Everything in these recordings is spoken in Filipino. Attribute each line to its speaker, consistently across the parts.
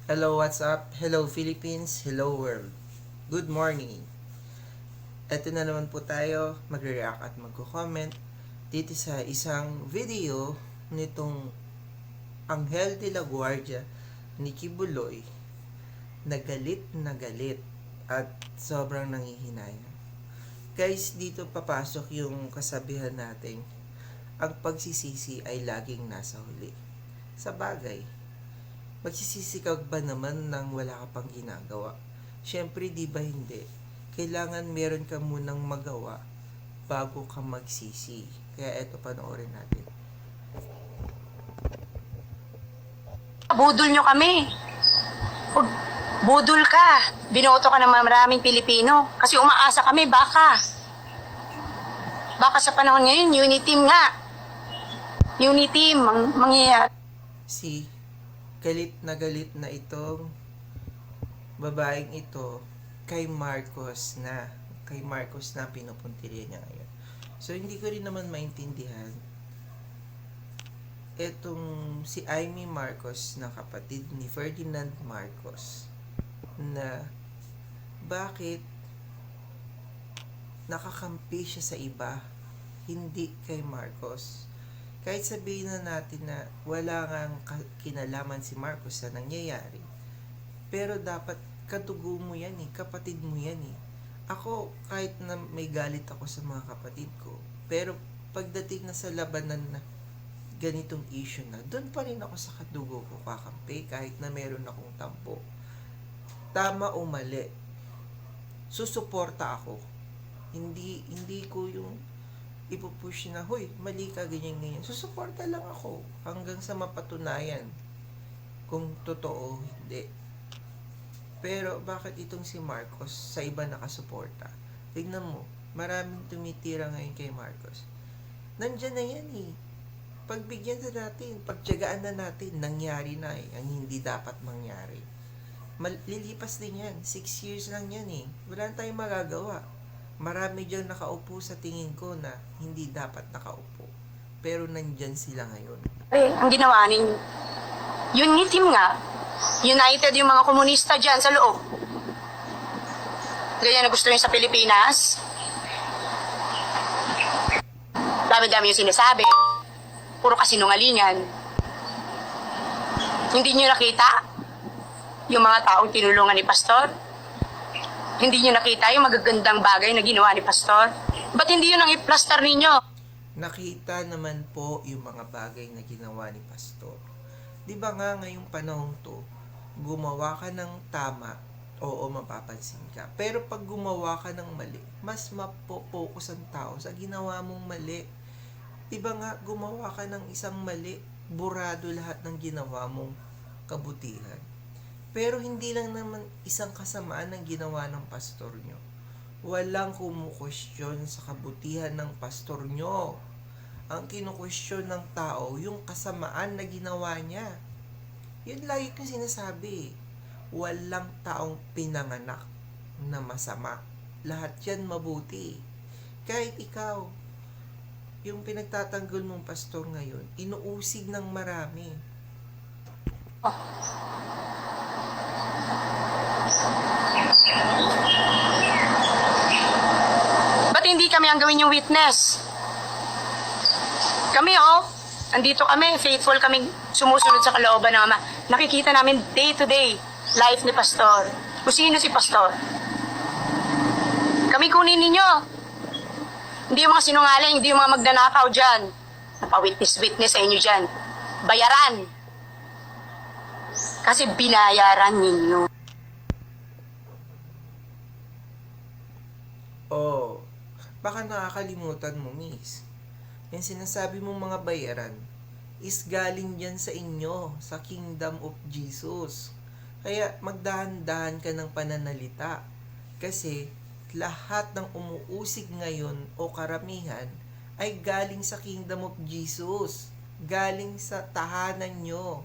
Speaker 1: Hello, what's up? Hello, Philippines. Hello, world. Good morning. Ito na naman po tayo, magre-react at magko-comment dito sa isang video nitong Anghel de la Guardia ni Kibuloy na galit at sobrang nangihinayang. Guys, dito papasok yung kasabihan nating ang pagsisisi ay laging nasa huli. Sa bagay, magsisisi ka ba naman nang wala ka pang ginagawa? Siyempre, di ba hindi? Kailangan meron ka munang magawa bago ka magsisi. Kaya eto, panoorin natin.
Speaker 2: Budol nyo kami. Pag budol ka, binoto ka ng maraming Pilipino. Kasi umaasa kami, baka. Baka sa panahon ngayon, unity team nga. Unity team, mangyayari.
Speaker 1: Si galit na itong babaeng ito kay Marcos na. Kay Marcos na pinupuntirya niya ngayon. So, hindi ko rin naman maintindihan etong si Amy Marcos na kapatid ni Ferdinand Marcos na bakit nakakampi siya sa iba, hindi kay Marcos. Kahit sabihin na natin na wala ngang kinalaman si Marcos sa nangyayari, pero dapat katugo mo yan eh, kapatid mo yan eh. Ako, kahit na may galit ako sa mga kapatid ko, pero pagdating na sa labanan na ganitong issue na, doon pa rin ako sa kadugo ko kakampi kahit na meron akong tampo. Tama o mali, susuporta ako. Hindi ko yung ipupush na, hoy, mali ka, ganyan. Susuporta lang ako hanggang sa mapatunayan kung totoo o hindi. Pero bakit itong si Marcos sa iba nakasuporta? Tignan mo, maraming tumitira ngayon kay Marcos. Nandyan na yan eh. Pagbigyan na natin, pagtiyagaan na natin, nangyari na eh, ang hindi dapat mangyari. Lilipas din yan, 6 years lang yan eh. Wala tayong magagawa. Marami dyan nakaupo sa tingin ko na hindi dapat nakaupo. Pero nandyan sila ngayon.
Speaker 2: Ang ginawa ninyo, unity team nga. United yung mga komunista dyan sa loob. Ganyan na gusto nyo sa Pilipinas. Dami-dami yung sinasabi. Puro kasinungalingan. Hindi nyo nakita yung mga taong tinulungan ni Pastor? Hindi nyo nakita yung magagandang bagay na ginawa ni Pastor? Ba't hindi yun ang i-plaster ninyo?
Speaker 1: Nakita naman po yung mga bagay na ginawa ni Pastor. Di ba nga ngayong panahon to, gumawa ka ng tama, oo, mapapansin ka. Pero pag gumawa ka ng mali, mas mapopokus ang tao sa ginawa mong mali. Diba nga, gumawa ka ng isang mali, burado lahat ng ginawa mong kabutihan. Pero hindi lang naman isang kasamaan ng ginawa ng pastor nyo. Walang kumukwestiyon sa kabutihan ng pastor nyo. Ang kinukwestiyon ng tao, yung kasamaan na ginawa niya. Yun lagi kong sinasabi. Walang taong pinanganak na masama. Lahat yan mabuti. Kahit ikaw, yung pinagtatanggol mong pastor ngayon, inuusig ng marami.
Speaker 2: Ba't hindi kami ang gawin yung witness? Kami andito kami, faithful kami sumusunod sa kalooban ng Ama. Nakikita namin day to day life ni Pastor. Kung sino si Pastor. Kami kunin ninyo. Hindi yung mga sinungaling, hindi yung mga magnanakaw dyan. Napawitness-witness sa inyo dyan. Bayaran. Kasi binayaran ninyo.
Speaker 1: Oh, baka nakakalimutan mo, miss. Yung sinasabi mong mga bayaran is galing dyan sa inyo, sa Kingdom of Jesus. Kaya magdahan-dahan ka ng pananalita. Kasi lahat ng umuusig ngayon o karamihan ay galing sa Kingdom of Jesus. Galing sa tahanan nyo.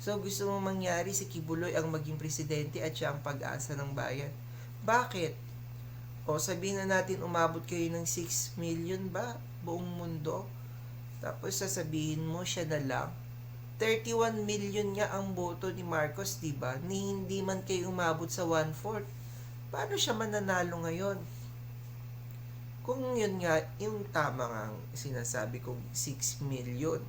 Speaker 1: So gusto mo mangyari si Kibuloy ang maging presidente at siya ang pag-asa ng bayan. Bakit? O sabihin na natin umabot kayo ng 6 million ba? Buong mundo. Tapos sasabihin mo siya na lang. 31 million nga ang boto ni Marcos, di ba? Ni hindi man kayo umabot sa 1/4. Paano siya mananalo ngayon? Kung yun nga, yung tama nga sinasabi kong 6 million